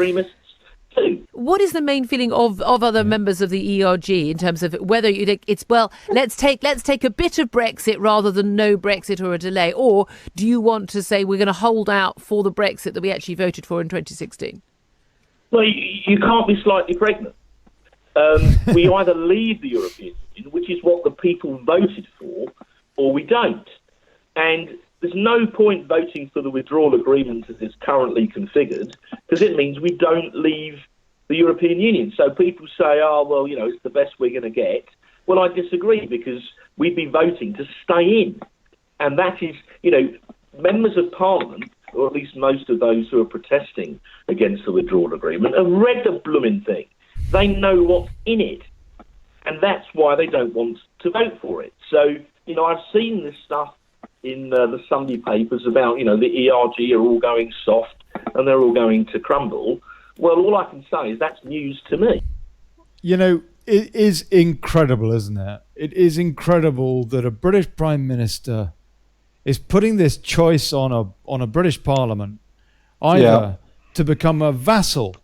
extremists too. What is the main feeling of other members of the ERG in terms of whether it's, well, let's take a bit of Brexit rather than no Brexit or a delay, or do you want to say we're going to hold out for the Brexit that we actually voted for in 2016? Well, you can't be slightly pregnant. We either leave the European Union, which is what the people voted for, or we don't. And there's no point voting for the withdrawal agreement as it's currently configured, because it means we don't leave the European Union. So people say, oh, well, it's the best we're going to get. Well, I disagree, because we'd be voting to stay in. And that is, members of Parliament, or at least most of those who are protesting against the withdrawal agreement, have read the blooming thing. They know what's in it. And that's why they don't want to vote for it. So, I've seen this stuff in the Sunday papers about, the ERG are all going soft and they're all going to crumble. Well, all I can say is that's news to me. It is incredible, isn't it? It is incredible that a British Prime Minister is putting this choice on a British Parliament, either to become a vassal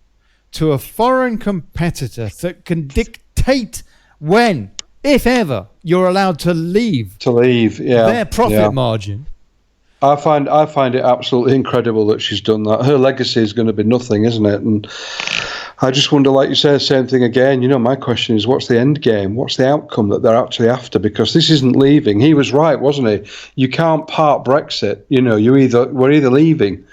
to a foreign competitor that can dictate when, if ever, you're allowed to leave their profit margin. I find it absolutely incredible that she's done that. Her legacy is going to be nothing, isn't it? And I just wonder, like you say, the same thing again. My question is, what's the end game? What's the outcome that they're actually after? Because this isn't leaving. He was right, wasn't he? You can't part Brexit. We're either leaving.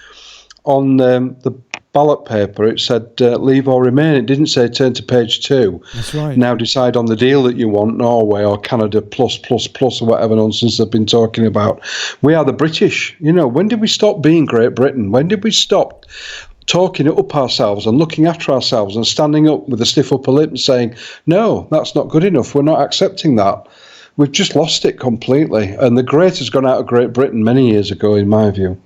On the ballot paper, it said leave or remain. It didn't say turn to page 2. That's right. Now decide on the deal that you want, Norway or Canada plus or whatever nonsense they've been talking about. We are the British. When did we stop being Great Britain? When did we stop talking it up ourselves and looking after ourselves and standing up with a stiff upper lip and saying, no, that's not good enough. We're not accepting that. We've just lost it completely. And the great has gone out of Great Britain many years ago, in my view.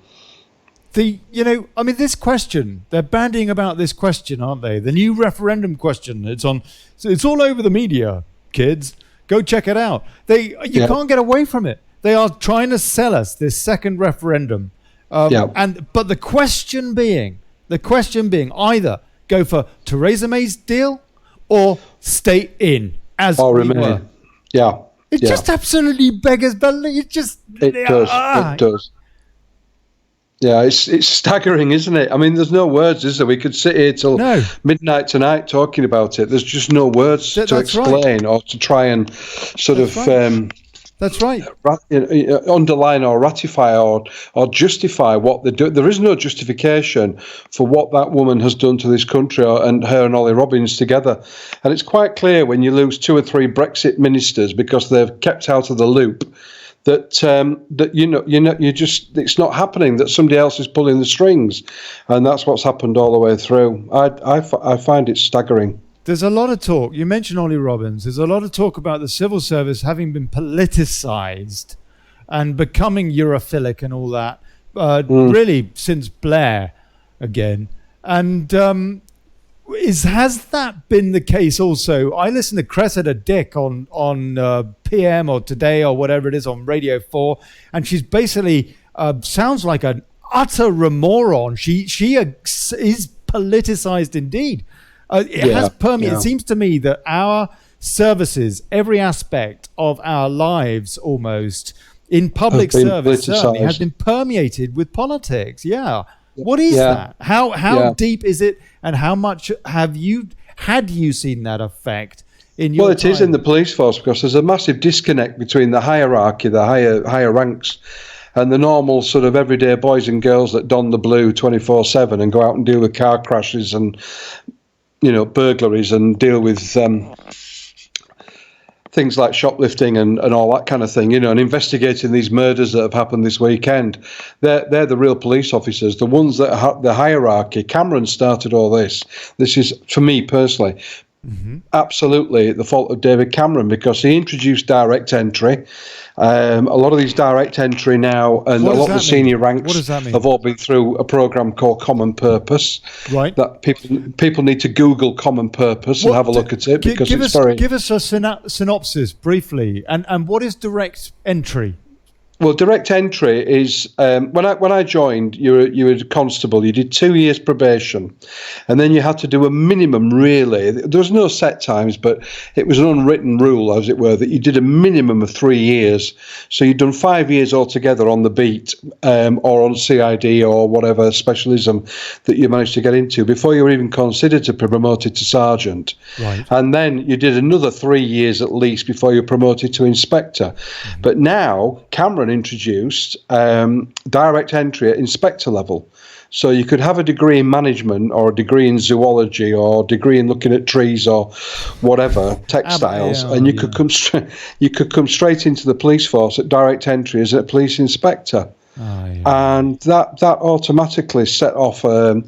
This question, they're bandying about this question, aren't they? The new referendum question. It's all over the media, kids. Go check it out. You can't get away from it. They are trying to sell us this second referendum. But the question being either go for Theresa May's deal or stay in as or we remain. were. Yeah. It just absolutely beggars belief. It does. Yeah, it's staggering, isn't it? I mean, there's no words, is there? We could sit here till midnight tonight talking about it. There's just no words to explain or to try and sort of That's right. Underline or ratify or justify what they do. There is no justification for what that woman has done to this country and her and Ollie Robbins together. And it's quite clear when you lose 2 or 3 Brexit ministers because they've kept out of the loop that it's not happening, that somebody else is pulling the strings. And that's what's happened all the way through. I find it staggering. There's a lot of talk. You mentioned Ollie Robbins. There's a lot of talk about the civil service having been politicized and becoming Europhilic and all that, really since Blair again. And has that been the case also? I listened to Cressida Dick on PM or Today or whatever it is on Radio 4, and she's basically sounds like an utter moron. She is politicized indeed. It has permeated. It seems to me that our services, every aspect of our lives almost, in public service certainly, has been permeated with politics. Yeah. What is that? How deep is it, and how much had you seen that effect in your time? It is in the police force, because there's a massive disconnect between the hierarchy, the higher ranks, and the normal sort of everyday boys and girls that don the blue 24/7 and go out and deal with car crashes and burglaries and deal with things like shoplifting and all that kind of thing, and investigating these murders that have happened this weekend. They're the real police officers, the ones that have the hierarchy. Cameron started all this. This is, for me personally, absolutely the fault of David Cameron, because he introduced direct entry. A lot of these direct entry now, and a lot of the senior ranks have all been through a program called Common Purpose. Right. That people need to Google Common Purpose and have a look at it, because give us a synopsis briefly. And what is direct entry? Well, direct entry is when I joined. You were a constable. You did 2 years probation, and then you had to do a minimum. Really, there was no set times, but it was an unwritten rule, as it were, that you did a minimum of 3 years. So you'd done 5 years altogether on the beat, or on CID or whatever specialism that you managed to get into before you were even considered to be promoted to sergeant. Right. And then you did another 3 years at least before you were promoted to inspector. Mm-hmm. But now Cameron introduced direct entry at inspector level. So you could have a degree in management or a degree in zoology or a degree in looking at trees or whatever, textiles, and you could come straight into the police force at direct entry as a police inspector. And that automatically set off a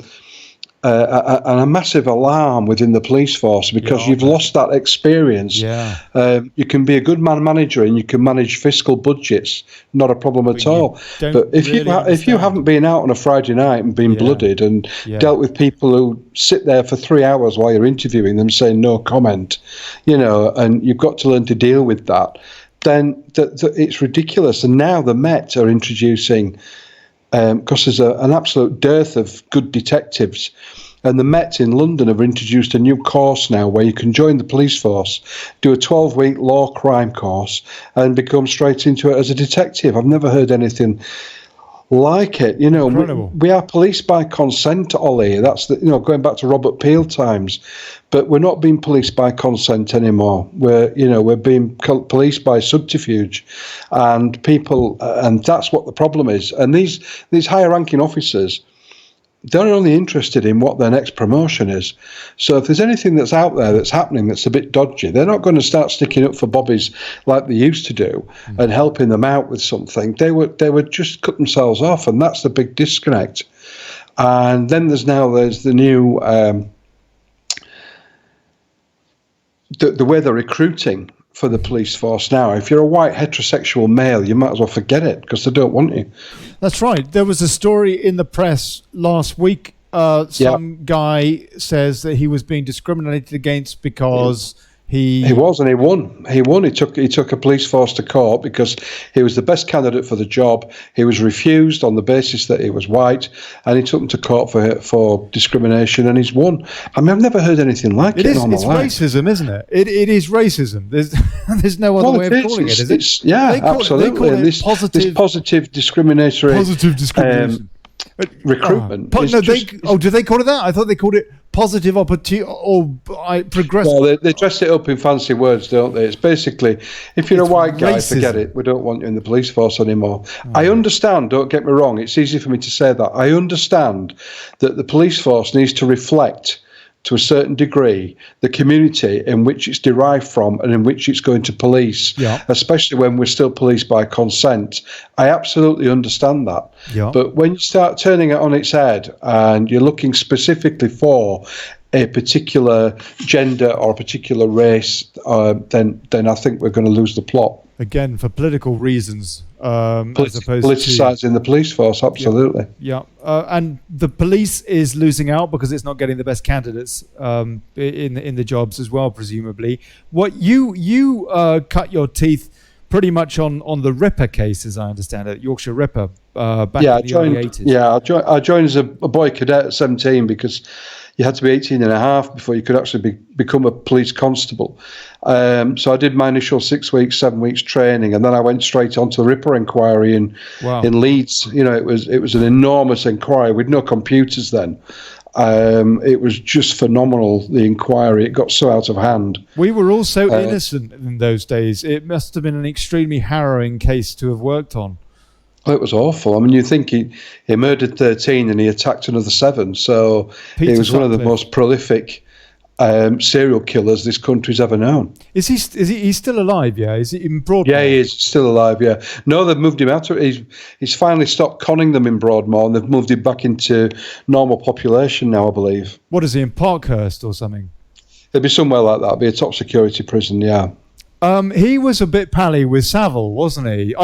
massive alarm within the police force, because you've lost that experience. You can be a good manager and you can manage fiscal budgets, not a problem at all. But if you haven't been out on a Friday night and been blooded and dealt with people who sit there for 3 hours while you're interviewing them saying no comment, and you've got to learn to deal with that, then it's ridiculous. And now the Met are introducing, because there's an absolute dearth of good detectives, and the Met in London have introduced a new course now where you can join the police force, do a 12-week law crime course, and become straight into it as a detective. I've never heard anything like it. We are police by consent, Ollie. That's going back to Robert Peel times, but we're not being policed by consent anymore. We're being policed by subterfuge, and people, and that's what the problem is. And these higher ranking officers, they're only interested in what their next promotion is. So if there's anything that's out there that's happening that's a bit dodgy, they're not going to start sticking up for bobbies like they used to do and helping them out with something. They would just cut themselves off, and that's the big disconnect. And then there's the new the way they're recruiting for the police force now. If you're a white heterosexual male, you might as well forget it, because they don't want you. That's right. There was a story in the press last week. Some guy says that he was being discriminated against because he was, and he won. He took a police force to court because he was the best candidate for the job. He was refused on the basis that he was white, and he took him to court for discrimination, and he's won. I mean, I've never heard anything like it in all my life. It's racism, isn't it? It is racism. There's no other way of calling it, is it? Absolutely. And this positive discriminatory recruitment. Do they call it that? I thought they called it positive opportunity or progressive. Well, they dress it up in fancy words, don't they? It's basically, if you're a white guy, forget it. We don't want you in the police force anymore. I understand, don't get me wrong. It's easy for me to say that. I understand that the police force needs to reflect, to a certain degree, the community in which it's derived from and in which it's going to police, especially when we're still policed by consent. I absolutely understand that. But when you start turning it on its head and you're looking specifically for a particular gender or a particular race, then I think we're going to lose the plot. Again, for political reasons, as opposed politicizing the police force, absolutely. And the police is losing out because it's not getting the best candidates in the jobs as well, presumably. What you cut your teeth pretty much on the Ripper case, as I understand it, Yorkshire Ripper, back in the early 80s. Yeah, I joined as a boy cadet at 17 because you had to be 18 and a half before you could actually become a police constable. So I did my initial 6 weeks, 7 weeks training, and then I went straight on to the Ripper inquiry in Leeds. It was an enormous inquiry with no computers then. It was just phenomenal, the inquiry. It got so out of hand. We were all so innocent in those days. It must have been an extremely harrowing case to have worked on. Oh, it was awful. I mean, you think he murdered 13 and he attacked another 7. So he was one of the most prolific serial killers this country's ever known. Is he still alive? Yeah, is he in Broadmoor? Yeah, he is still alive. Yeah, no, they've moved him out. He's finally stopped conning them in Broadmoor, and they've moved him back into normal population now, I believe. What is he in Parkhurst or something? It'd be somewhere like that. It'd be a top security prison. Yeah. He was a bit pally with Savile, wasn't he?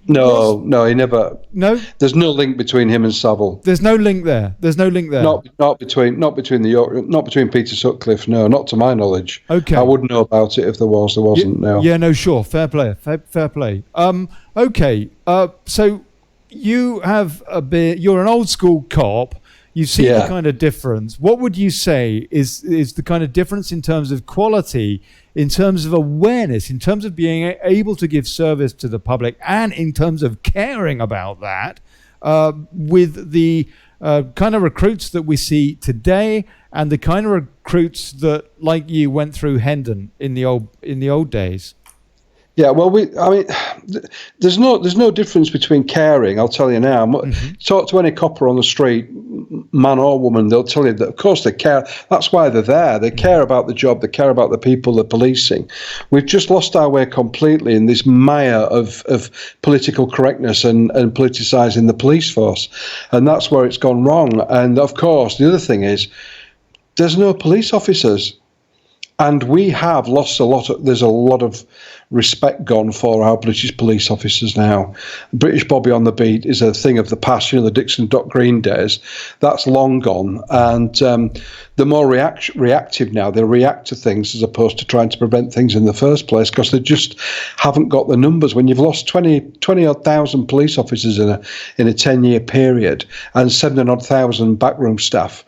No, he never. No, there's no link between him and Savile. There's no link there. Not between Peter Sutcliffe. No, not to my knowledge. Okay, I wouldn't know about it if there was. There wasn't. No. Yeah, no, sure. Fair play. Fair play. Okay. So you have a bit. You're an old school cop. You see the kind of difference. What would you say is the kind of difference in terms of quality, in terms of awareness, in terms of being able to give service to the public, and in terms of caring about that, with the kind of recruits that we see today, and the kind of recruits that, like you, went through Hendon in the old days? Yeah, well, there's no difference between caring. I'll tell you now. Talk to any copper on the street, man or woman, they'll tell you that, of course, they care. That's why they're there. They care about the job. They care about the people they're policing. We've just lost our way completely in this mire of political correctness and politicising the police force. And that's where it's gone wrong. And, of course, the other thing is there's no police officers. And we have lost there's a lot of respect gone for our British police officers now. British Bobby on the beat is a thing of the past, the Dixon Dock Green days. That's long gone. And they're more reactive now. They react to things as opposed to trying to prevent things in the first place, because they just haven't got the numbers. When you've lost 20-odd thousand police officers in a 10-year period and 7-odd thousand backroom staff,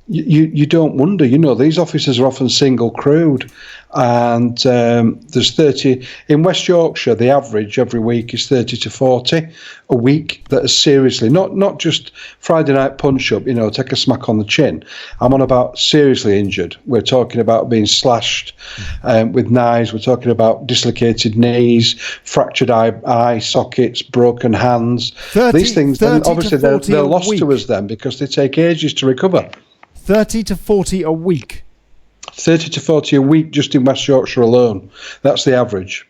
you don't wonder. These officers are often single crewed, and there's 30 in West Yorkshire. The average every week is 30 to 40 a week that are seriously not just Friday night punch up, take a smack on the chin. I'm on about seriously injured. We're talking about being slashed with knives. We're talking about dislocated knees, fractured eye sockets, broken hands. These things, then obviously they're lost to us then, because they take ages to recover. 30 to 40 a week. 30 to 40 a week just in West Yorkshire alone. That's the average.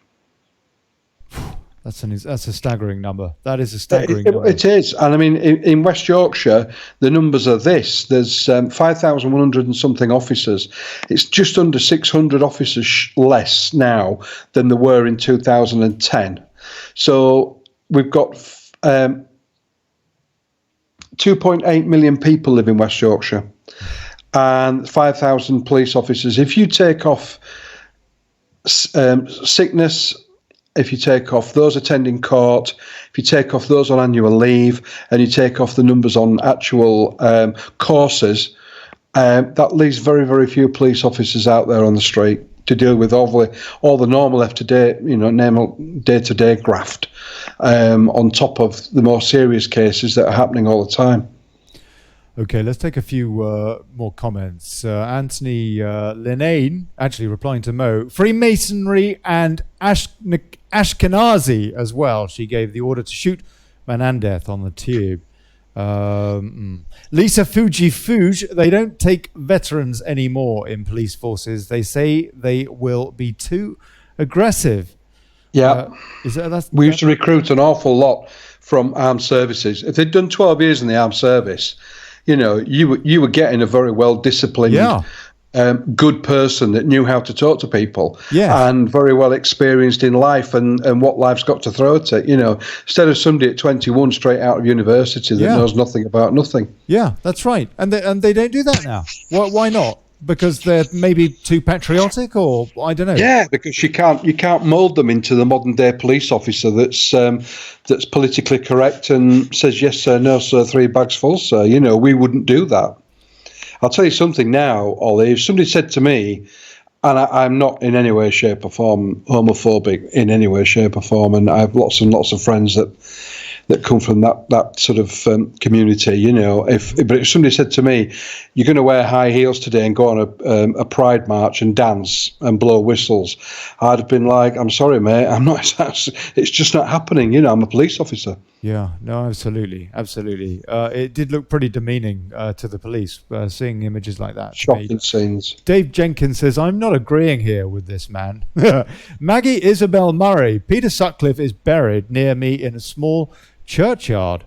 That's a staggering number. That is a staggering number. It is. And I mean, in West Yorkshire, the numbers are this. There's 5,100 and something officers. It's just under 600 officers less now than there were in 2010. So we've got 2.8 million people live in West Yorkshire, and 5,000 police officers. If you take off sickness, if you take off those attending court, if you take off those on annual leave, and you take off the numbers on actual courses, that leaves very, very few police officers out there on the street to deal with all the normal normal day-to-day graft, on top of the more serious cases that are happening all the time. Okay, let's take a few more comments. Anthony Linane, actually replying to Mo, Freemasonry and Ashkenazi as well. She gave the order to shoot Menandeth on the tube. Lisa Fuji, they don't take veterans anymore in police forces. They say they will be too aggressive. Yeah, we used to recruit an awful lot from armed services. If they'd done 12 years in the armed service, you were getting a very well disciplined, good person that knew how to talk to people, and very well experienced in life and what life's got to throw at it. Instead of somebody at 21 straight out of university that knows nothing about nothing. Yeah, that's right. And they don't do that now. Why not? Because they're maybe too patriotic, or I don't know. Yeah, because you can't mould them into the modern day police officer that's politically correct and says yes sir, no sir, 3 bags full sir. We wouldn't do that. I'll tell you something now, Ollie. If somebody said to me, and I'm not in any way, shape or form homophobic in any way, shape or form, and I have lots and lots of friends that come from that sort of community, But if somebody said to me, "You're going to wear high heels today and go on a pride march and dance and blow whistles," I'd have been like, "I'm sorry, mate, I'm not. It's just not happening." I'm a police officer. Yeah, no, absolutely. It did look pretty demeaning to the police, seeing images like that. Shocking scenes. Dave Jenkins says, "I'm not agreeing here with this man." Maggie Isabel Murray, Peter Sutcliffe is buried near me in a small churchyard.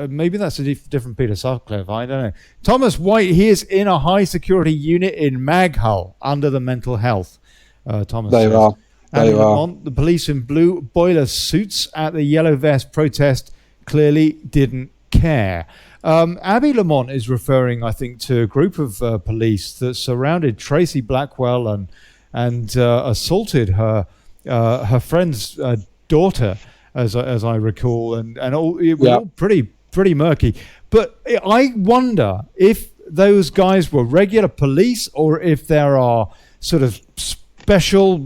maybe that's a different Peter Sutcliffe. I don't know. Thomas White, he is in a high security unit in Maghull under the mental health. Thomas There says. you are. And in Lamont, the police in blue boiler suits at the yellow vest protest clearly didn't care. Abby Lamont is referring, I think, to a group of police that surrounded Tracy Blackwell and assaulted her friend's daughter, as I recall, and all, it was all pretty murky. But I wonder if those guys were regular police or if there are sort of special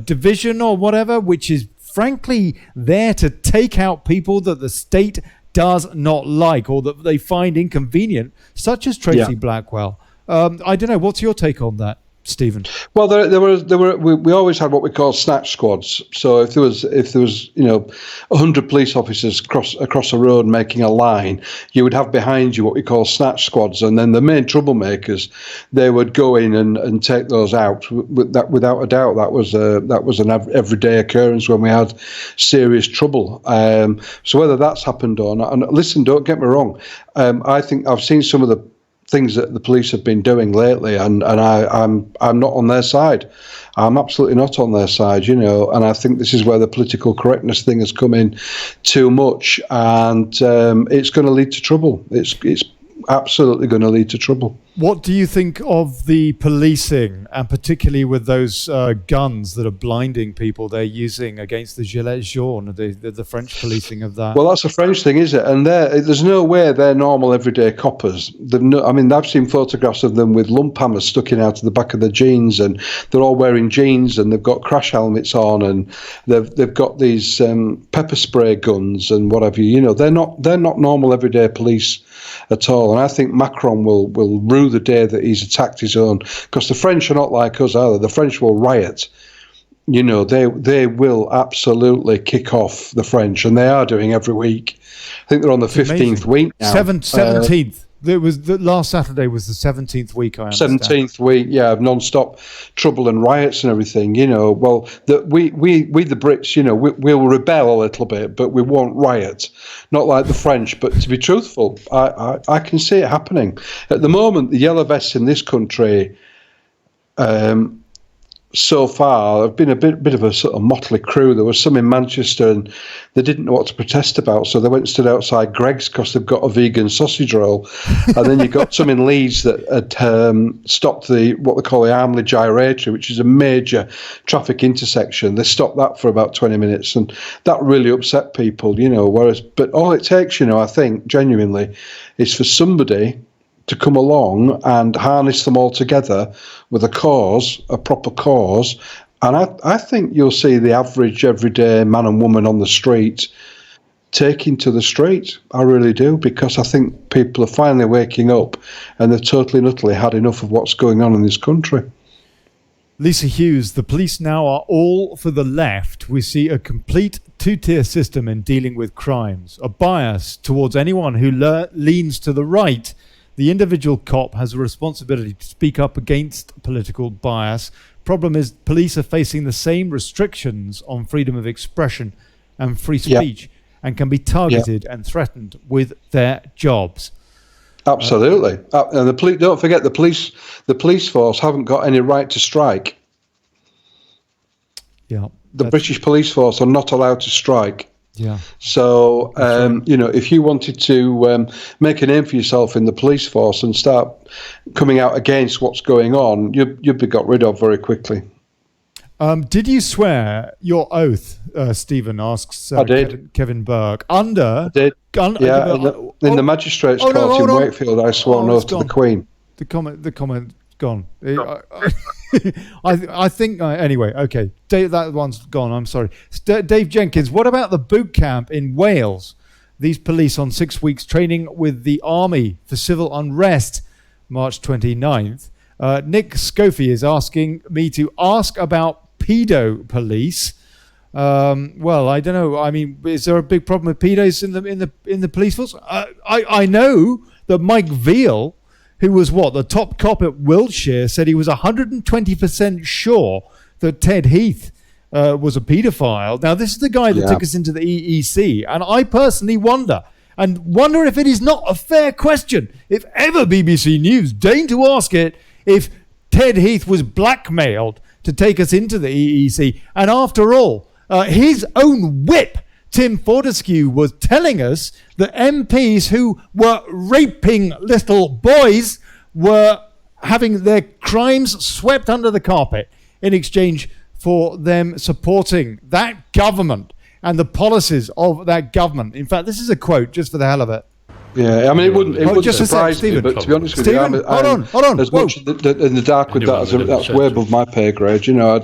division or whatever, which is frankly there to take out people that the state does not like or that they find inconvenient, such as Tracy Blackwell. I don't know. What's your take on that, Stephen? Well, we always had what we call snatch squads. So if there was 100 police officers across a road making a line, you would have behind you what we call snatch squads, and then the main troublemakers, they would go in and take those out. Without a doubt, that was an everyday occurrence when we had serious trouble. So whether that's happened or not, and listen, don't get me wrong, I think I've seen some of the things that the police have been doing lately, and I'm not on their side. I'm absolutely not on their side, and I think this is where the political correctness thing has come in too much, and it's going to lead to trouble. It's absolutely going to lead to trouble. What do you think of the policing, and particularly with those guns that are blinding people they're using against the Gilets jaunes, the French policing of that? Well, that's a French thing, is it? And there's no way they're normal everyday coppers. I've seen photographs of them with lump hammers stuck in out of the back of their jeans, and they're all wearing jeans, and they've got crash helmets on, and they've got these pepper spray guns and whatever. They're not normal everyday police at all. And I think Macron will rue the day that he's attacked his own, because the French are not like us either. The French will riot. They will absolutely kick off, the French, and they are doing every week. I think they're on the 15th week now. 17th. Last Saturday was the 17th week, I understand. 17th week, of non-stop trouble and riots and everything. Well, we the Brits, we'll rebel a little bit, but we won't riot. Not like the French. But to be truthful, I can see it happening at the moment. The yellow vests in this country, so far, have been a bit of a sort of motley crew. There was some in Manchester, and they didn't know what to protest about, so they went and stood outside Greggs because they've got a vegan sausage roll. And then you got some in Leeds that had stopped what they call the Armley Gyratory, which is a major traffic intersection. They stopped that for about 20 minutes, and that really upset people, but all it takes, I think, genuinely, is for somebody to come along and harness them all together with a proper cause. And I think you'll see the average everyday man and woman on the street taking to the street. I really do, because I think people are finally waking up and they've totally and utterly had enough of what's going on in this country. Lisa Hughes, the police now are all for the left. We see a complete two-tier system in dealing with crimes, a bias towards anyone who leans to the right. The individual cop has a responsibility to speak up against political bias. Problem is, police are facing the same restrictions on freedom of expression and free speech, and can be targeted and threatened with their jobs. Absolutely. And don't forget, the police force haven't got any right to strike. Yeah. The British police force are not allowed to strike. Yeah. So, if you wanted to make a name for yourself in the police force and start coming out against what's going on, you'd be got rid of very quickly. Did you swear your oath, Stephen asks I did. Kevin Burke. I did. In the magistrates' court in Wakefield, I swore an oath to the Queen. The comment gone. I think anyway. Okay, that one's gone. I'm sorry, Dave Jenkins. What about the boot camp in Wales? These police on 6 weeks training with the army for civil unrest, March 29th. Nick Scofie is asking me to ask about pedo police. Well, I don't know. I mean, is there a big problem with pedos in the police force? I know that Mike Veal, who was the top cop at Wiltshire, said he was 120% sure that Ted Heath was a paedophile. Now, this is the guy that took us into the EEC, and I personally wonder, and wonder if it is not a fair question, if ever BBC News deign to ask it, if Ted Heath was blackmailed to take us into the EEC. And after all, his own whip, Tim Fortescue, was telling us that MPs who were raping little boys were having their crimes swept under the carpet in exchange for them supporting that government and the policies of that government. In fact, this is a quote just for the hell of it. Yeah, I mean, it wouldn't just surprise me, but to be honest with you, Stephen, hold on. As much in the dark with that, that's way above my pay grade. You know,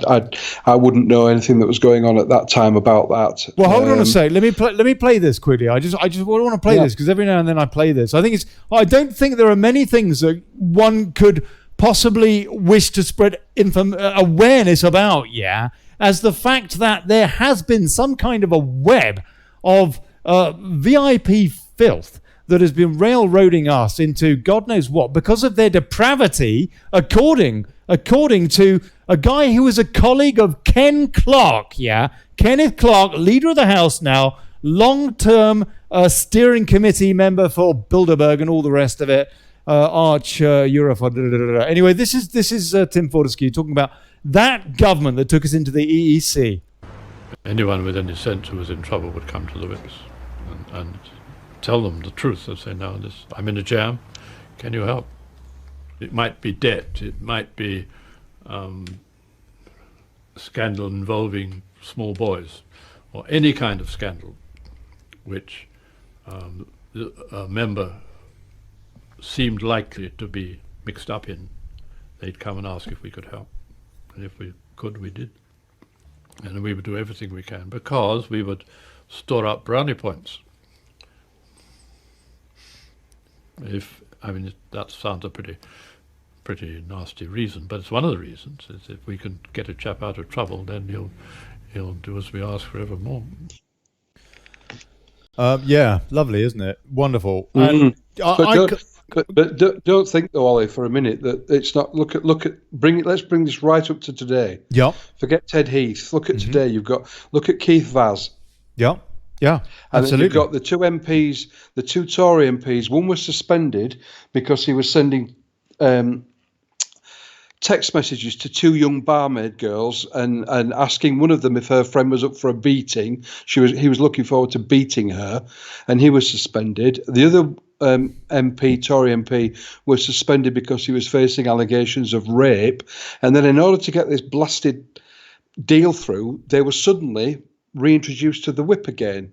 I wouldn't know anything that was going on at that time about that. Well, hold on a sec. Let me play this quickly. I just want to play this because every now and then I play this. I don't think there are many things that one could possibly wish to spread awareness about. Yeah, as the fact that there has been some kind of a web of VIP filth that has been railroading us into God knows what because of their depravity, according to a guy who is a colleague of Ken Clarke, Kenneth Clarke, leader of the House now, long-term steering committee member for Bilderberg and all the rest of it, Arch, Eurofund, Anyway, this is Tim Fortescue talking about that government that took us into the EEC. Anyone with any sense who was in trouble would come to the whips and tell them the truth. They'll say, no, I'm in a jam. Can you help? It might be debt. It might be a scandal involving small boys or any kind of scandal which a member seemed likely to be mixed up in. They'd come and ask if we could help. And if we could, we did. And we would do everything we can because we would store up brownie points. That sounds a pretty nasty reason, but it's one of the reasons. Is if we can get a chap out of trouble, then he'll do as we ask forevermore. Yeah, lovely, isn't it? Wonderful. But don't think though, Ollie, for a minute that it's not. Let's bring this right up to today. Yeah. Forget Ted Heath. Look at today. Look at Keith Vaz. Yeah. Yeah, and absolutely. then you've got the two MPs, the two Tory MPs. One was suspended because he was sending text messages to two young barmaid girls and asking one of them if her friend was up for a beating. He was looking forward to beating her, and he was suspended. The other Tory MP, was suspended because he was facing allegations of rape. And then in order to get this blasted deal through, they were suddenly reintroduced to the whip again.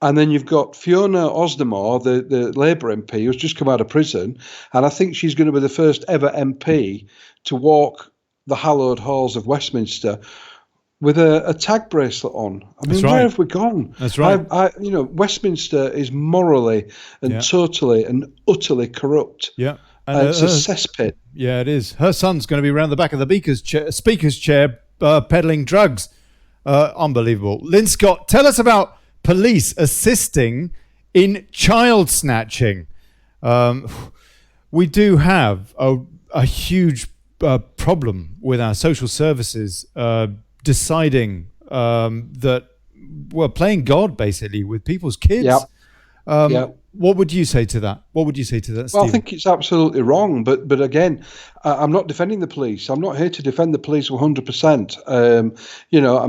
And then you've got Fiona Osdemore, the Labour MP, who's just come out of prison, and I think she's going to be the first ever MP to walk the hallowed halls of Westminster with a tag bracelet on. I mean, where have we gone? That's right. Westminster is morally and totally and utterly corrupt. Yeah. And it's a cesspit. Yeah, it is. Her son's going to be around the back of the speaker's chair peddling drugs. Unbelievable. Lynn Scott, tell us about police assisting in child snatching. We do have a huge problem with our social services deciding that we're playing God basically with people's kids. What would you say to that? Stephen? Well, I think it's absolutely wrong. But again, I'm not defending the police. I'm not here to defend the police 100%. I'm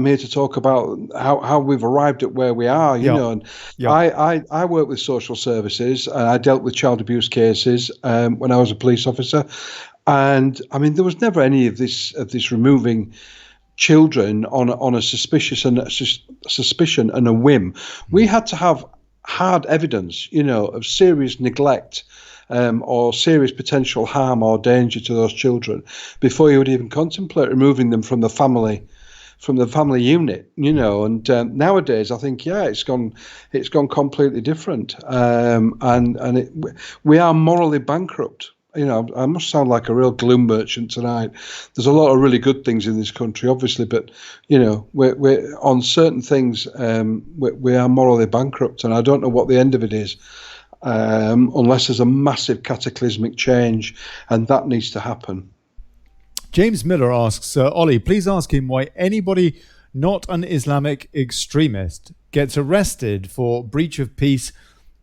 here to talk about how we've arrived at where we are. I work with social services, and I dealt with child abuse cases when I was a police officer. And I mean, there was never any of this removing children on a suspicion and a whim. We had to have hard evidence, of serious neglect or serious potential harm or danger to those children before you would even contemplate removing them from the family unit. And nowadays I think it's gone completely different, we are morally bankrupt. I must sound like a real gloom merchant tonight. There's a lot of really good things in this country, obviously, but we're on certain things. We are morally bankrupt, and I don't know what the end of it is, unless there's a massive cataclysmic change, and that needs to happen. James Miller asks, Ollie, please ask him why anybody not an Islamic extremist gets arrested for breach of peace,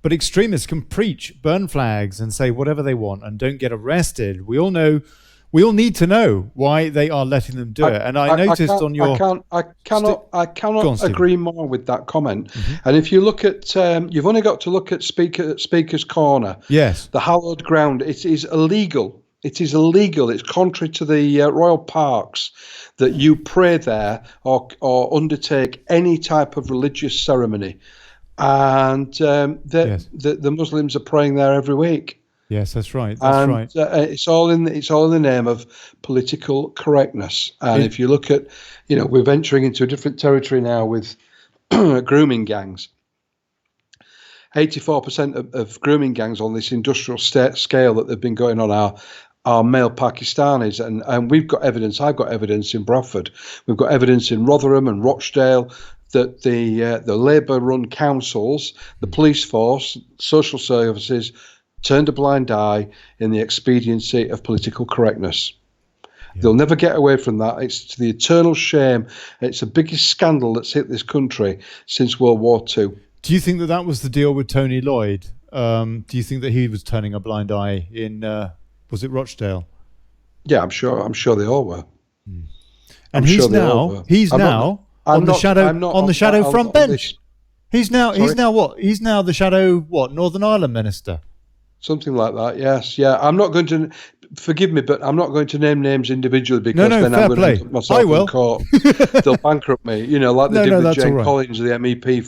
But extremists can preach, burn flags, and say whatever they want and don't get arrested. We all need to know why they are letting them do it. And I noticed on your... I cannot agree more with that comment. And if you look at... you've only got to look at Speaker's Corner. Yes. The hallowed ground. It is illegal. It is illegal. It's contrary to the royal parks that you pray there or undertake any type of religious ceremony. And the Muslims are praying there every week. Yes, that's right. That's right. It's all in the name of political correctness. And if you look at, we're venturing into a different territory now with grooming gangs. 84% of grooming gangs on this industrial scale that they've been going on are male Pakistanis, and we've got evidence. I've got evidence in Bradford. We've got evidence in Rotherham and Rochdale that the Labour-run councils, the police force, social services turned a blind eye in the expediency of political correctness. Yeah. They'll never get away from that. It's to the eternal shame. It's the biggest scandal that's hit this country since World War II. Do you think that was the deal with Tony Lloyd? Do you think that he was turning a blind eye in, was it Rochdale? Yeah, I'm sure they all were. And he's now on the shadow front bench. He's now what? He's now the shadow Northern Ireland minister. Something like that, yes. Yeah, I'm not going to, forgive me, but I'm not going to name names individually because then I'm going to put myself in court. They'll bankrupt me, like they did with Jane Collins, the MEP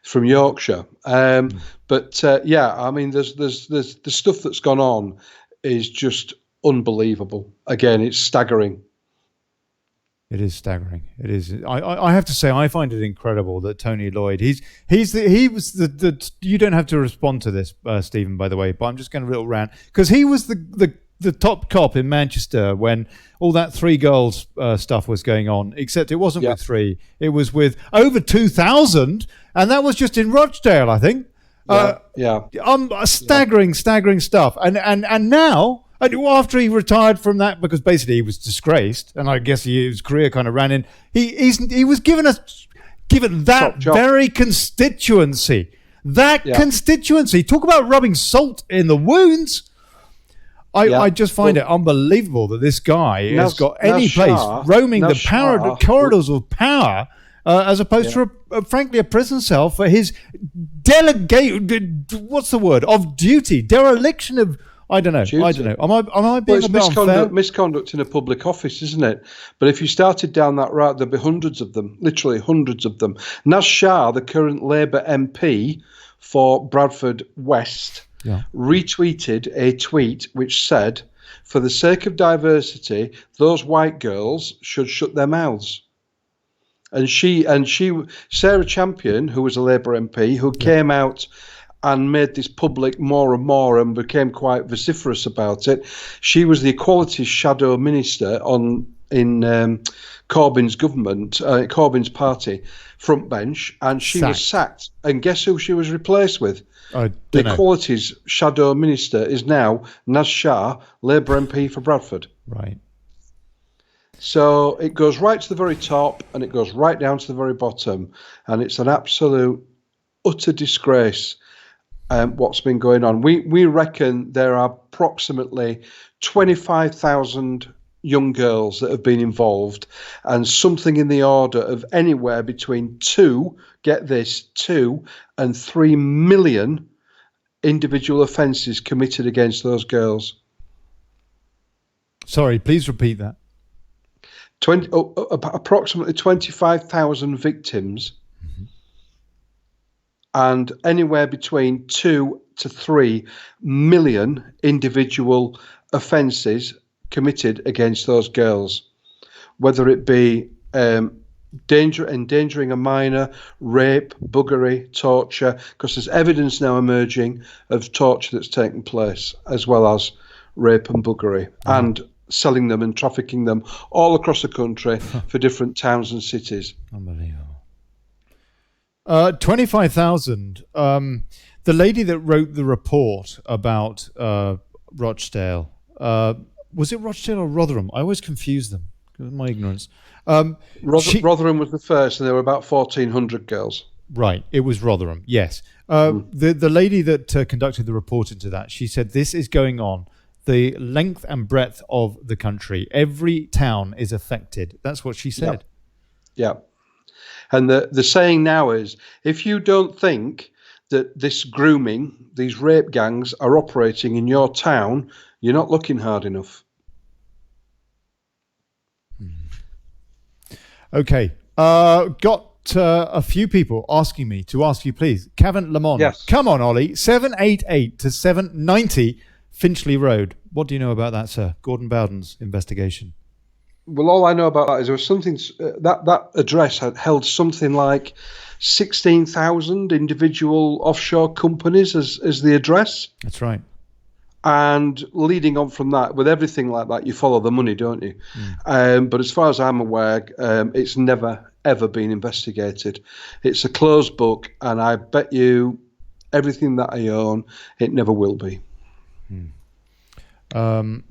from Yorkshire. But I mean, there's the stuff that's gone on is just unbelievable. Again, it's staggering. It is staggering. It is. I have to say, I find it incredible that Tony Lloyd. He was the. You don't have to respond to this, Stephen. By the way, but I'm just going to little rant because he was the top cop in Manchester when all that three girls stuff was going on. Except it wasn't with three. It was with over 2,000, and that was just in Rochdale, I think. Staggering stuff. And now. And after he retired from that, because basically he was disgraced, and I guess his career kind of ran in. He was given that very constituency. Constituency. Talk about rubbing salt in the wounds. I just find it unbelievable that this guy has got any place roaming the corridors of power, as opposed to frankly a prison cell for his of duty, dereliction of. I don't know. Am I being a bit unfair? Misconduct in a public office, isn't it? But if you started down that route, there'd be hundreds of them, literally hundreds of them. Naz Shah, the current Labour MP for Bradford West, retweeted a tweet which said, "For the sake of diversity, those white girls should shut their mouths." And she, Sarah Champion, who was a Labour MP, who came out and made this public more and more and became quite vociferous about it. She was the Equalities Shadow Minister in Corbyn's government, Corbyn's party front bench, and she was sacked. And guess who she was replaced with? The Equalities Shadow Minister is now Naz Shah, Labour MP for Bradford. Right. So it goes right to the very top and it goes right down to the very bottom. And it's an absolute, utter disgrace. What's been going on. We reckon there are approximately 25,000 young girls that have been involved, and something in the order of anywhere between 2 and 3 million individual offences committed against those girls. Sorry, please repeat that. Approximately 25,000 victims. And anywhere between 2 to 3 million individual offences committed against those girls, whether it be endangering a minor, rape, buggery, torture, because there's evidence now emerging of torture that's taken place, as well as rape and buggery, and selling them and trafficking them all across the country for different towns and cities. Unbelievable. 25,000. The lady that wrote the report about Rochdale, was it Rochdale or Rotherham? I always confuse them because of my ignorance. Rotherham was the first, and there were about 1,400 girls. Right, it was Rotherham, yes. The lady that conducted the report into that, she said this is going on the length and breadth of the country. Every town is affected. That's what she said. Yeah. And the saying now is, if you don't think that this grooming, these rape gangs are operating in your town, you're not looking hard enough. Okay. Got a few people asking me to ask you, please. Cavan Lamont. Yes. Come on, Ollie. 788 to 790 Finchley Road. What do you know about that, sir? Gordon Bowden's investigation. Well, all I know about that is there was something, that address had held something like 16,000 individual offshore companies as the address. That's right. And leading on from that, with everything like that, you follow the money, don't you? But as far as I'm aware, it's never, ever been investigated. It's a closed book, and I bet you everything that I own, it never will be.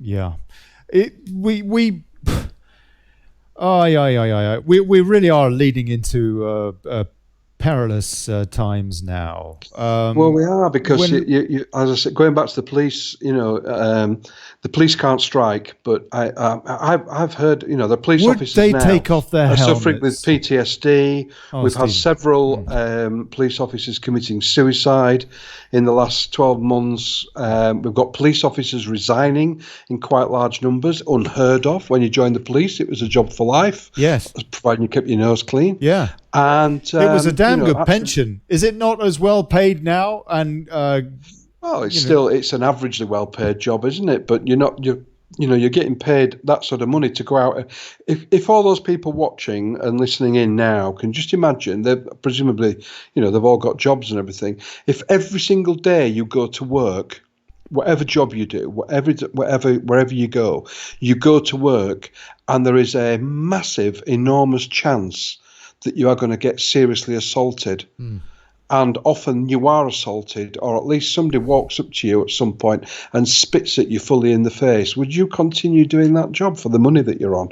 Yeah. We really are leading into perilous times now. Well, we are, because you, as I said, going back to the police, the police can't strike, but I've heard, the police officers they now take off their are helmets? suffering with PTSD. We've had several police officers committing suicide in the last 12 months. We've got police officers resigning in quite large numbers, unheard of. When you joined the police, it was a job for life. Yes. Providing you kept your nose clean. Yeah. And it was a damn good pension. Is it not as well paid now? And well, it's an averagely well paid job, isn't it? But you're getting paid that sort of money to go out. If all those people watching and listening in now can just imagine, they're presumably, they've all got jobs and everything. If every single day you go to work, whatever job you do, wherever you go to work, and there is a massive, enormous chance that you are going to get seriously assaulted. And often you are assaulted, or at least somebody walks up to you at some point and spits at you fully in the face. Would you continue doing that job for the money that you're on?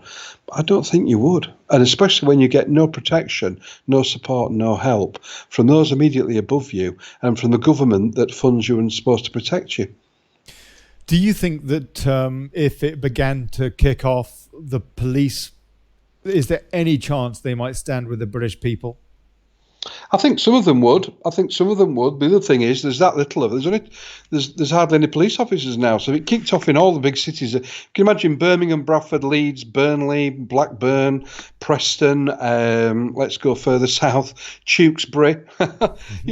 I don't think you would. And especially when you get no protection, no support, no help from those immediately above you and from the government that funds you and is supposed to protect you. Do you think that if it began to kick off, the police, is there any chance they might stand with the British people? I think some of them would. The other thing is, there's that little of it. There's hardly any police officers now. So it kicked off in all the big cities. You can imagine Birmingham, Bradford, Leeds, Burnley, Blackburn, Preston. Let's go further south, Tewkesbury.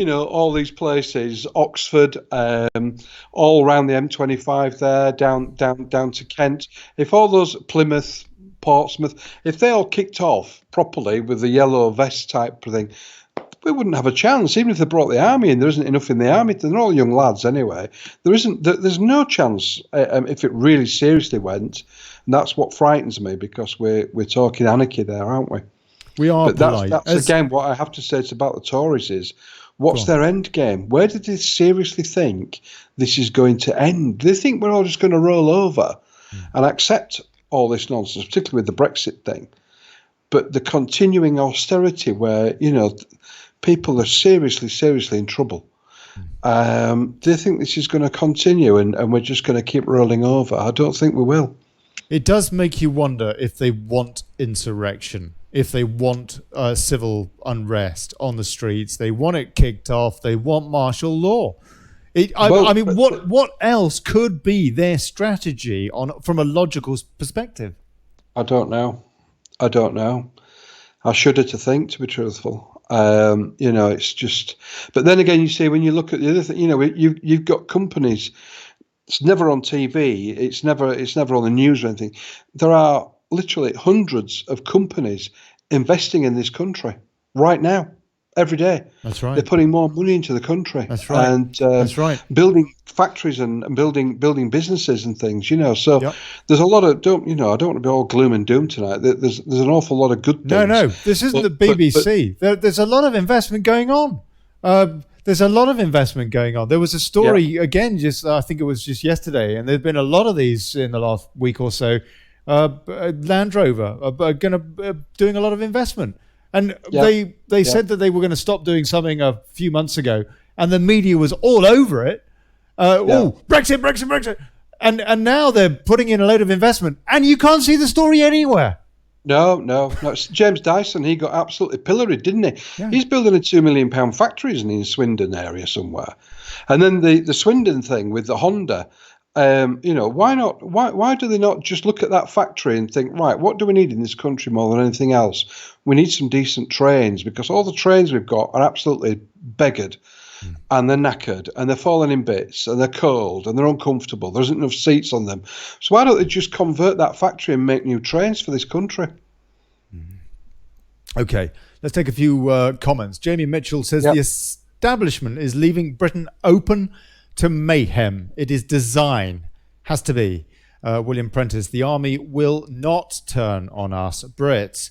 All these places. Oxford, all around the M25 there, down to Kent. If all those, Plymouth, Portsmouth, if they all kicked off properly with the yellow vest type thing, we wouldn't have a chance. Even if they brought the army in, there isn't enough in the army. They're all young lads anyway. There's no chance if it really seriously went. And that's what frightens me, because we're talking anarchy there, aren't we? We are. But that's again what I have to say about the Tories is, what's their end game? Where did they seriously think this is going to end? Do they think we're all just going to roll over and accept all this nonsense, particularly with the Brexit thing? But the continuing austerity where, people are seriously in trouble. Do they think this is going to continue and we're just going to keep rolling over? I don't think we will. It does make you wonder if they want insurrection, if they want civil unrest on the streets, they want it kicked off, they want martial law. What else could be their strategy from a logical perspective? I don't know. I shudder to think, to be truthful. It's just. But then again, you see, when you look at the other thing, you've got companies. It's never on TV. It's never on the news or anything. There are literally hundreds of companies investing in this country right now, every day. That's right. They're putting more money into the country. That's right. And that's right. Building factories and building businesses and things. So there's a lot of I don't want to be all gloom and doom tonight. There's an awful lot of good things. No, this isn't the BBC. There's a lot of investment going on. There was a story again, I think it was just yesterday, and there's been a lot of these in the last week or so. Land Rover are doing a lot of investment. And they said that they were going to stop doing something a few months ago, and the media was all over it. Oh, Brexit. And now they're putting in a load of investment, and you can't see the story anywhere. No. It's James Dyson, he got absolutely pilloried, didn't he? Yeah. He's building a £2 million factory, isn't he, in Swindon area somewhere? And then the Swindon thing with the Honda, why not? Why do they not just look at that factory and think, right, what do we need in this country more than anything else? We need some decent trains, because all the trains we've got are absolutely beggared. And they're knackered, and they're falling in bits, and they're cold, and they're uncomfortable. There isn't enough seats on them. So why don't they just convert that factory and make new trains for this country? Okay, let's take a few comments. Jamie Mitchell says the establishment is leaving Britain open to mayhem. It is design. Has to be. William Prentice, the army will not turn on us Brits.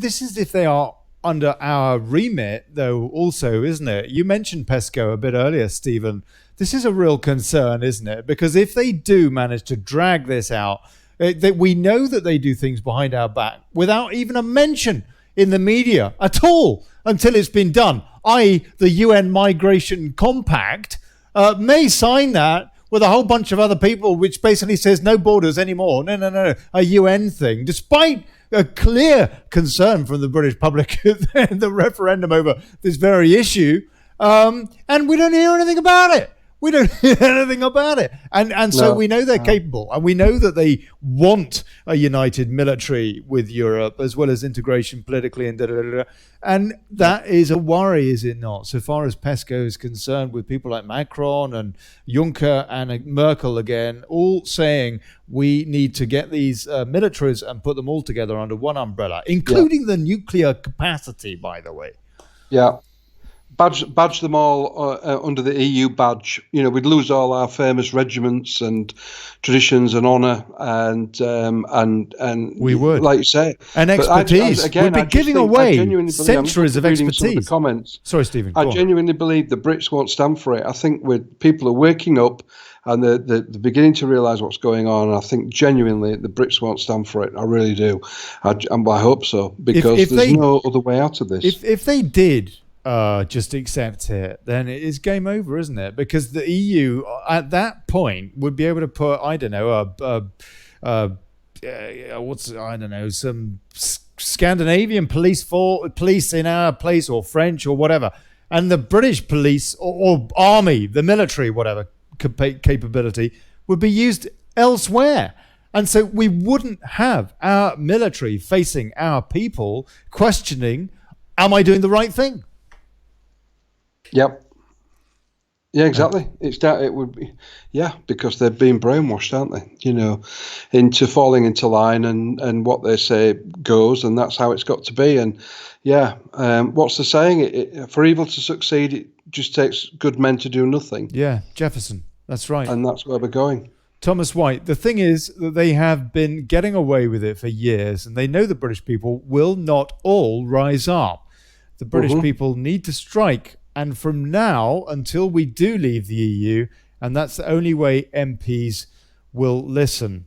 This is if they are under our remit, though, also, isn't it? You mentioned PESCO a bit earlier, Stephen. This is a real concern, isn't it? Because if they do manage to drag this out, we know that they do things behind our back without even a mention in the media at all until it's been done, i.e. the UN Migration Compact may sign that with a whole bunch of other people, which basically says no borders anymore. No, a UN thing, despite a clear concern from the British public in the referendum over this very issue. And we don't hear anything about it. So we know they're capable, and we know that they want a united military with Europe, as well as integration politically and And that is a worry, is it not? So far as PESCO is concerned, with people like Macron and Juncker and Merkel again, all saying we need to get these militaries and put them all together under one umbrella, including the nuclear capacity, by the way. Yeah. Badge them all under the EU badge. We'd lose all our famous regiments and traditions and honour, and we would, like you say, and expertise. We'd be giving away centuries of expertise. Comments. Sorry, Stephen. I genuinely believe the Brits won't stand for it. I think people are waking up and they're beginning to realise what's going on. I think genuinely the Brits won't stand for it. I really do. I hope so, because there's no other way out of this. If they did just accept it, then it is game over, isn't it? Because the EU at that point would be able to put, some Scandinavian police in our place, or French or whatever, and the British police or army, the military, whatever capability, would be used elsewhere. And so we wouldn't have our military facing our people questioning, am I doing the right thing? Yep. Yeah, exactly. It would be, because they're being brainwashed, aren't they? Into falling into line, and what they say goes, and that's how it's got to be. And what's the saying? For evil to succeed, it just takes good men to do nothing. Yeah, Jefferson. That's right. And that's where we're going. Thomas White, the thing is that they have been getting away with it for years, and they know the British people will not all rise up. The British people need to strike. And from now until we do leave the EU, and that's the only way MPs will listen.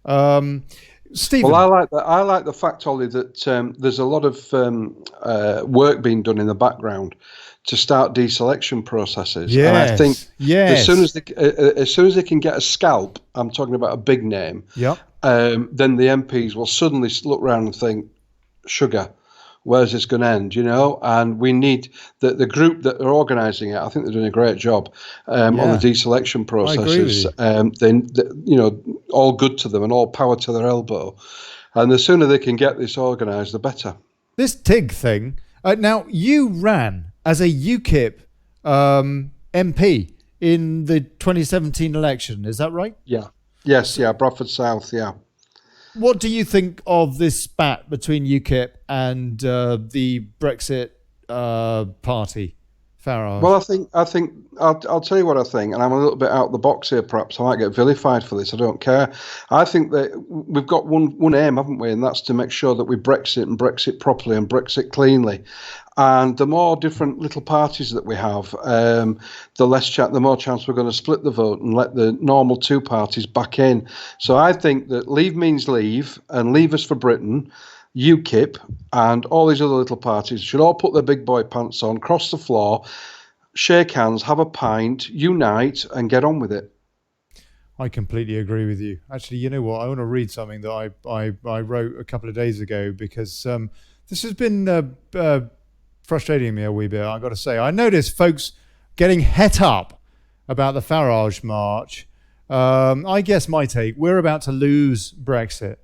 Stephen, well, I like the fact, Ollie, that there's a lot of work being done in the background to start deselection processes. Yes, and I think yes. as soon as they can get a scalp, I'm talking about a big name. Yep. Then the MPs will suddenly look around and think, sugar. Where's this going to end, And we need the group that are organising it. I think they're doing a great job on the deselection processes. All good to them and all power to their elbow. And the sooner they can get this organised, the better. This TIG thing. Now, you ran as a UKIP MP in the 2017 election. Is that right? Yeah. Yes. Yeah. Bradford South. Yeah. What do you think of this spat between UKIP and the Brexit party, Farage? Well, I think I'll tell you what I think, and I'm a little bit out of the box here. Perhaps I might get vilified for this. I don't care. I think that we've got one aim, haven't we? And that's to make sure that we Brexit and Brexit properly and Brexit cleanly. And the more different little parties that we have, the more chance we're going to split the vote and let the normal two parties back in. So I think that leave means leave, and leave us for Britain. UKIP and all these other little parties should all put their big boy pants on, cross the floor, shake hands, have a pint, unite, and get on with it. I completely agree with you. Actually, you know what? I want to read something that I wrote a couple of days ago because this has been frustrating me a wee bit, I've got to say. I noticed folks getting het up about the Farage march. I guess my take, we're about to lose Brexit.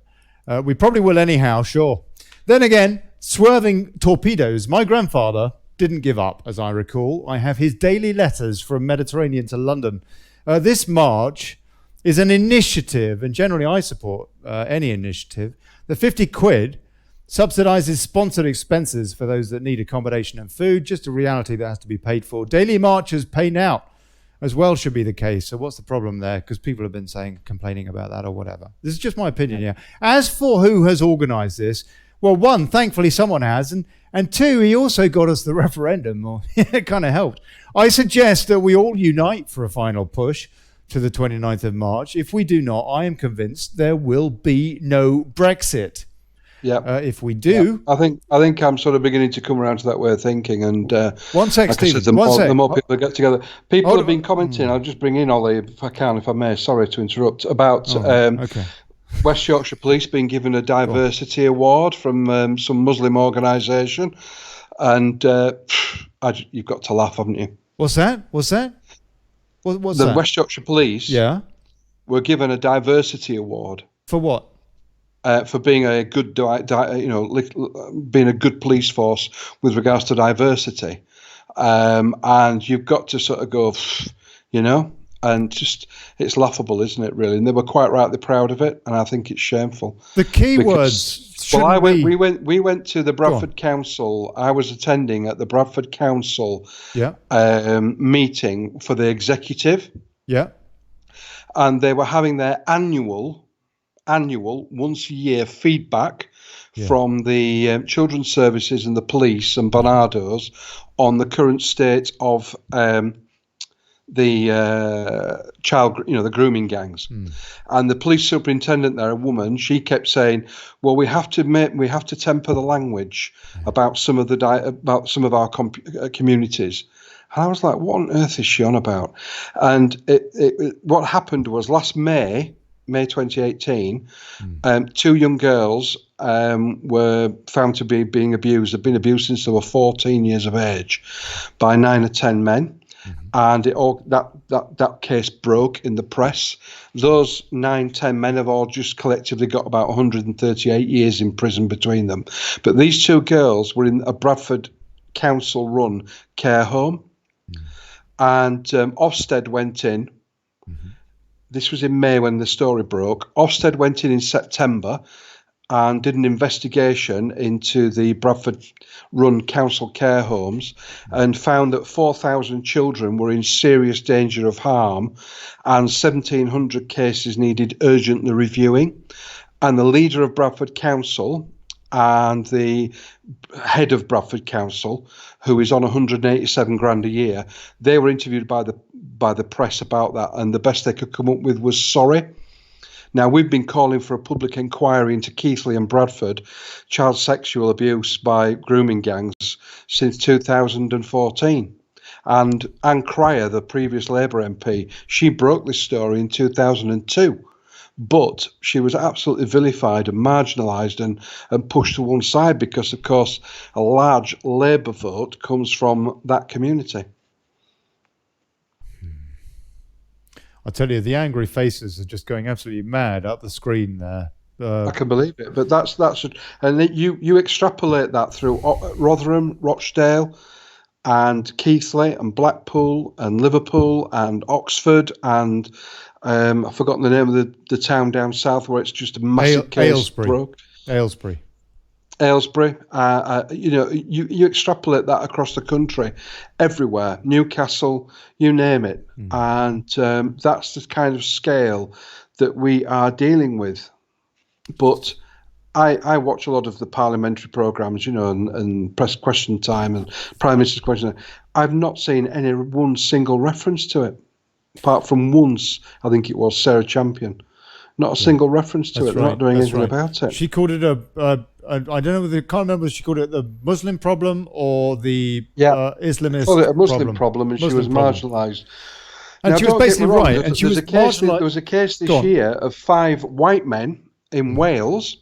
We probably will anyhow, sure. Then again, swerving torpedoes. My grandfather didn't give up, as I recall. I have his daily letters from Mediterranean to London. This march is an initiative, and generally I support any initiative. The 50 quid subsidises sponsored expenses for those that need accommodation and food, just a reality that has to be paid for. Daily marchers pay now as well should be the case. So what's the problem there? Because people have been complaining about that or whatever. This is just my opinion, yeah. As for who has organised this, well, one, thankfully someone has, and two, he also got us the referendum, or it kind of helped. I suggest that we all unite for a final push to the 29th of March. If we do not, I am convinced there will be no Brexit. Yeah. If we do, I think I'm sort of beginning to come around to that way of thinking. And one sec, like Stephen. I said, the more people that get together, people have been commenting. I'll just bring in Ollie, if I may. Sorry to interrupt. About West Yorkshire Police being given a diversity award from some Muslim organisation, and you've got to laugh, haven't you? What's that? What's the that? West Yorkshire Police. Yeah. Were given a diversity award. For what? For being a good, being a good police force with regards to diversity, and you've got to sort of go, and just it's laughable, isn't it? Really, and they were quite rightly proud of it, and I think it's shameful. The key words. Well, we went to the Bradford Council. I was attending at the Bradford Council meeting for the executive. Yeah, and they were having their annual once a year feedback from the children's services and the police and Barnardo's on the current state of the child, the grooming gangs. And the police superintendent there, a woman, she kept saying, well, we have to temper the language about some of our communities. And I was like, what on earth is she on about? And what happened was last May 2018, two young girls were found to be being abused. They've been abused since they were 14 years of age by 9 or 10 men. And that case broke in the press. Those 9-10 men have all just collectively got about 138 years in prison between them. But these two girls were in a Bradford Council-run care home, and Ofsted went in. This was in May when the story broke. Ofsted went in September and did an investigation into the Bradford-run council care homes and found that 4,000 children were in serious danger of harm and 1,700 cases needed urgently reviewing. And the leader of Bradford Council and the head of Bradford Council, who is on 187 grand a year, they were interviewed by the press about that, and the best they could come up with was sorry. Now, we've been calling for a public inquiry into Keighley and Bradford child sexual abuse by grooming gangs since 2014. And Anne Cryer, the previous Labour MP, she broke this story in 2002. But she was absolutely vilified and marginalised and pushed to one side because, of course, a large Labour vote comes from that community. I tell you, the angry faces are just going absolutely mad up the screen there. I can believe it, but that's and you extrapolate that through Rotherham, Rochdale, and Keighley, and Blackpool, and Liverpool, and Oxford, and I've forgotten the name of the town down south where it's just a massive case broke. Aylesbury. You extrapolate that across the country, everywhere, Newcastle, you name it, and that's the kind of scale that we are dealing with. But I watch a lot of the parliamentary programmes, and press question time and Prime Minister's question. I've not seen one single reference to it, apart from once, I think it was Sarah Champion. Not a single reference to it. They're not doing anything about it. She called it a I don't know whether, I can't remember if she called it the Muslim problem or the Islamist called it a Muslim problem, and Muslim she was marginalised. And now, she was basically wrong, right. And she was there was a case this year of 5 white men in Wales,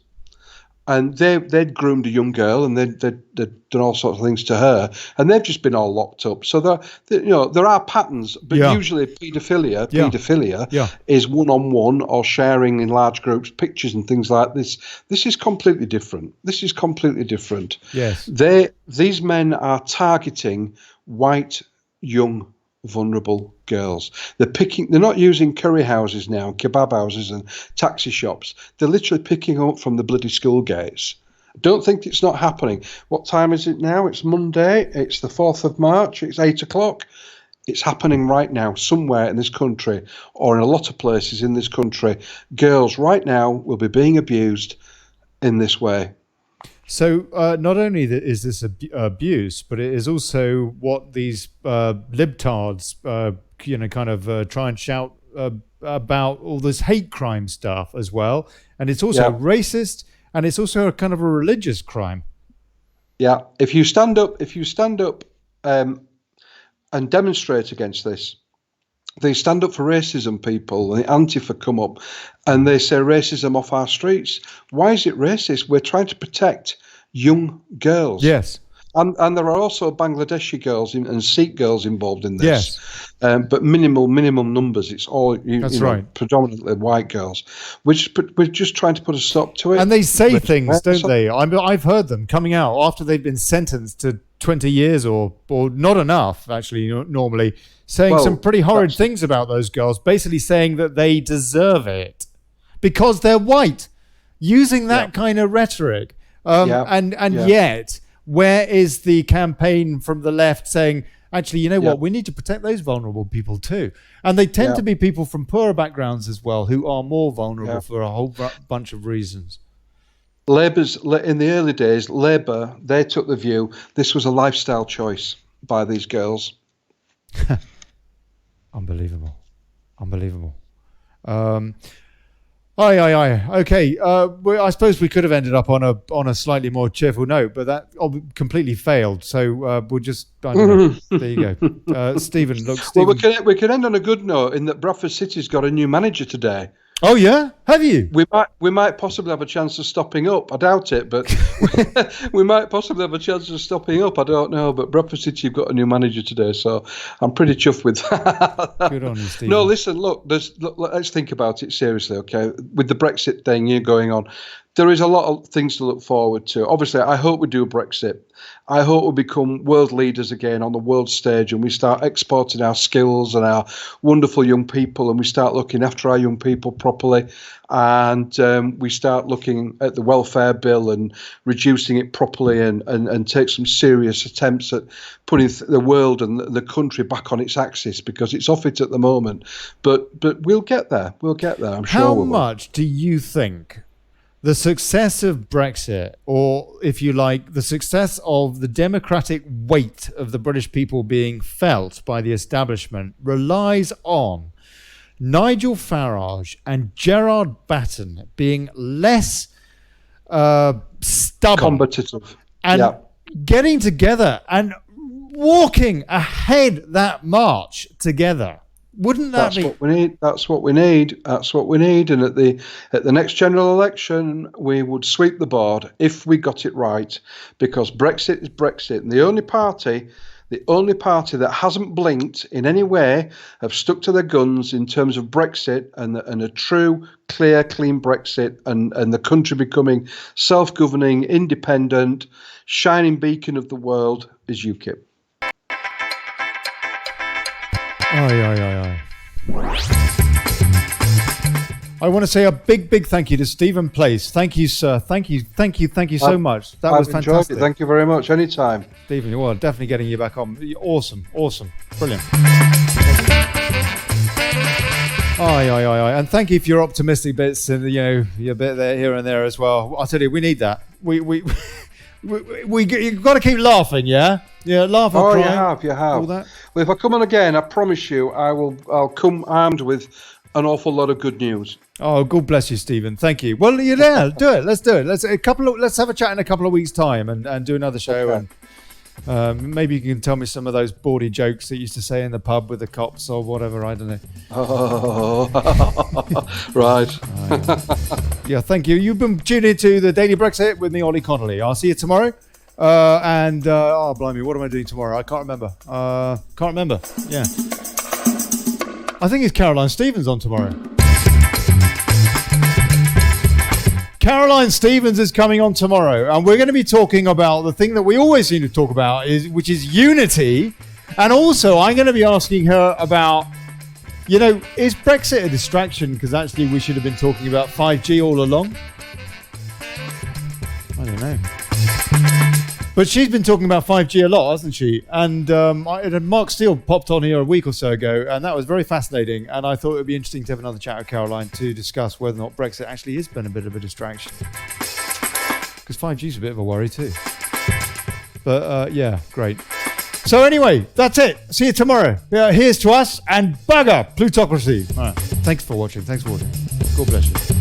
and they'd groomed a young girl, and they'd done all sorts of things to her, and they've just been all locked up. So there are patterns, but usually paedophilia is one-on-one or sharing in large groups pictures and things like this. This is completely different. Yes. These men are targeting white young vulnerable girls. They're not using curry houses now, kebab houses and taxi shops. They're literally picking up from the bloody school gates. Don't think it's not happening. What time is it now? It's Monday. It's the 4th of March. It's 8 o'clock. It's happening right now somewhere in this country, or in a lot of places in this country. Girls right now will be being abused in this way. So not only is this abuse, but it is also what these libtards, try and shout about all this hate crime stuff as well, and it's also racist, and it's also a kind of a religious crime. Yeah, if you stand up, and demonstrate against this, they stand up for racism, people, and the Antifa come up and they say racism off our streets. Why is it racist? We're trying to protect young girls. Yes. And there are also Bangladeshi girls and Sikh girls involved in this. Yes. But minimum numbers. It's all predominantly white girls. We're just trying to put a stop to it. And they say things, don't they? I've heard them coming out after they've been sentenced to 20 years or not enough, actually, normally, saying some pretty horrid things about those girls, basically saying that they deserve it because they're white, using that kind of rhetoric. Yet, where is the campaign from the left saying, actually, you know what, we need to protect those vulnerable people too? And they tend to be people from poorer backgrounds as well, who are more vulnerable for a whole bunch of reasons. In the early days, Labour, they took the view this was a lifestyle choice by these girls. Unbelievable. Okay. I suppose we could have ended up on a slightly more cheerful note, but that completely failed. So we'll just. I don't know. There you go, Stephen. Look, Stephen. Well, we can end on a good note in that Bradford City's got a new manager today. Oh yeah, have you? We might possibly have a chance of stopping up. I doubt it, but we might possibly have a chance of stopping up. I don't know, but Bradford City have got a new manager today, so I'm pretty chuffed with that. Good on you, Steve. No, listen, look, let's think about it seriously, okay? With the Brexit thing going on, there is a lot of things to look forward to. Obviously, I hope we do Brexit. I hope we become world leaders again on the world stage, and we start exporting our skills and our wonderful young people, and we start looking after our young people properly, and we start looking at the welfare bill and reducing it properly, and take some serious attempts at putting the world and the country back on its axis, because it's off it at the moment. But we'll get there. I'm sure. How much do you think the success of Brexit, or if you like, the success of the democratic weight of the British people being felt by the establishment, relies on Nigel Farage and Gerard Batten being less stubborn, competitive, and getting together and walking ahead that march together? Wouldn't that be? That's what we need. And at the next general election, we would sweep the board if we got it right, because Brexit is Brexit, and the only party that hasn't blinked in any way, have stuck to their guns in terms of Brexit and a true, clear, clean Brexit, and the country becoming self-governing, independent, shining beacon of the world, is UKIP. Aye. I want to say a big thank you to Stephen Place. Thank you, sir. Thank you so much. That was fantastic. Enjoyed it. Thank you very much. Anytime. Stephen, you are definitely getting you back on. Awesome. Brilliant. Aye. And thank you for your optimistic bits and your bit there, here and there as well. I'll tell you, we need that. You've got to keep laughing, yeah? Yeah, laugh and cry. You have. Well, if I come on again, I promise you, I'll come armed with an awful lot of good news. Oh, God bless you, Stephen. Thank you. Well, do it. Let's do it. Let's have a chat in a couple of weeks' time and do another show. Okay. And maybe you can tell me some of those bawdy jokes that you used to say in the pub with the cops or whatever. I don't know. Oh, right. Yeah, thank you. You've been tuning into the Daily Brexit with me, Olly Connelly. I'll see you tomorrow. Oh, blimey, what am I doing tomorrow? I can't remember. Yeah. I think it's Caroline Stevens on tomorrow. Caroline Stevens is coming on tomorrow, and we're going to be talking about the thing that we always seem to talk about, which is unity. And also, I'm going to be asking her about, is Brexit a distraction? Because actually, we should have been talking about 5G all along. I don't know. But she's been talking about 5G a lot, hasn't she? And Mark Steele popped on here a week or so ago, and that was very fascinating. And I thought it would be interesting to have another chat with Caroline to discuss whether or not Brexit actually has been a bit of a distraction. Because 5G is a bit of a worry too. But yeah, great. So anyway, that's it. See you tomorrow. Here's to us and bugger plutocracy. All right. Thanks for watching. God bless you.